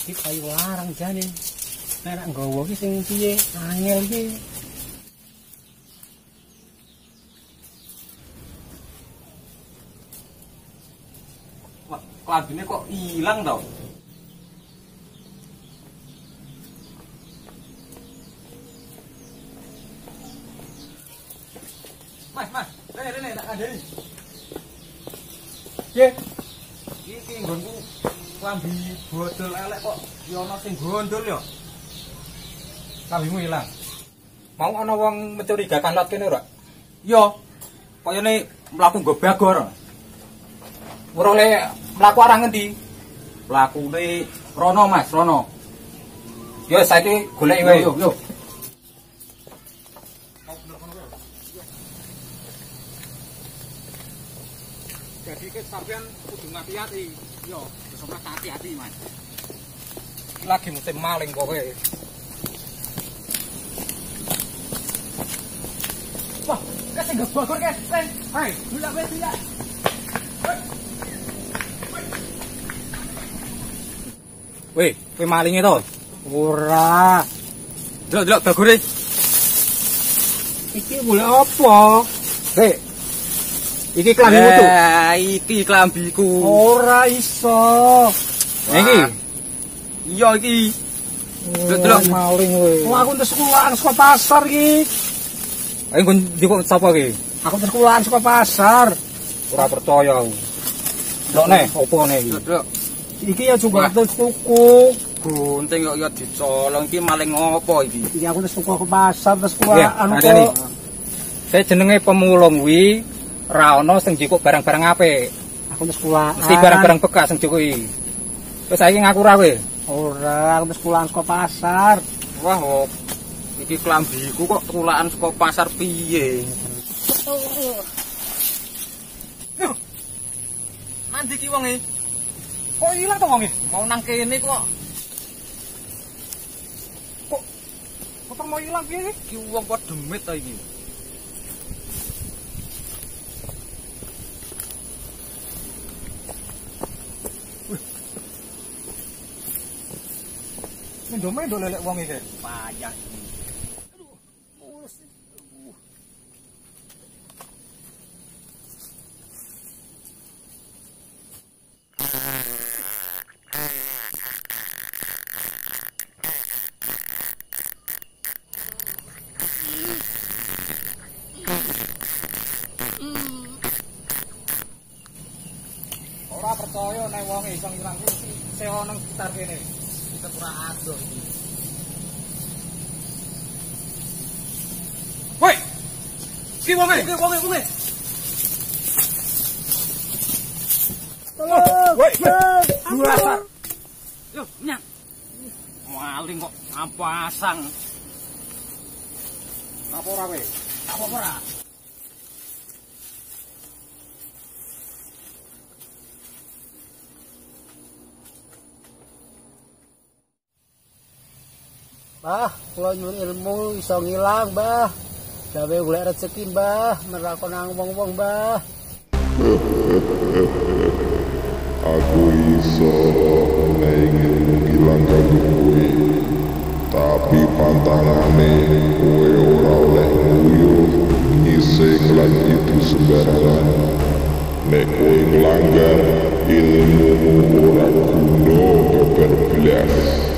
iki payu larang jane. Nek nggawa iki sing piye angel iki. Wah, klambine kok ilang to? Mas, rene tak kandhani. Ye, Iki nggonku klambi bodol elek kok ya ana sing gondol ya. klambimu ilang. Mau ana wong mencurigakan lot kene ora? Yo, koyone mlaku nggo bagor. Ora oleh mlaku arah ngendi? Mlakune rono Mas, rono. Yo saiki goleki wae. Yo. Jadi ke sampean kudu hati-hati. Yo, sampe hati-hati, Mas. Lagi musim maling kowe. Wah, kasih gebogor kes. Hai, mulak wis ya. Weh, kowe malinge to? Ora. Delok bagore. Iki boleh apa? Hei. Iki klambimu tuh. Iki klambiku. Ora iso. Iki. Iya iki. Delok maling kowe. Oh, aku entuk sekolahan saka pasar iki. Ayo kon njupuk sapa iki? Aku entuk sekolahan saka pasar. Ora percaya aku. Delok nek opo nek iki? Delok. Iki ya juga terus tuku. Gunting kok ya dicolong iki maling ngopo iki? Iki aku terus tuku ke pasar terus sekolahan kok. Saya jenenge pemulung kuwi ra ono sing njupuk barang-barang apik. Aku terus sekolahan. Mesti barang-barang bekas sing njukuki. Terus saiki ngaku ra kowe? Ora, aku terus sekolahan saka pasar. Wah, iki klambiku kok tulaan saka pasar piye? Mandi ki wong e. Kok ilang to wong e? Mau nang kene kok. Kok mau ilang piye? Ki wong kok demit ta iki. Mendo-mendo lelek wong iki. Payah iki. Ora percaya nek wong iso ilang iki sewa nang sekitar kene. Kita pura adoh iki. Woi. Ki wong e. Woi. Dua. Yo, nyang. Maling kok pasang. Apa ora kowe? Apa ora? Bah, kula nyuwun ilmu iso ngilang, Bah. Gawe golek rezeki, Mbah, merakon nang wong-wong, Mbah. Aku iso ingin menghilangkan kowe, tapi pantangane kowe ora oleh nguyuh ngising lan itu sembarangan. Nek kowe nglanggar ilmu ora guna beber blas.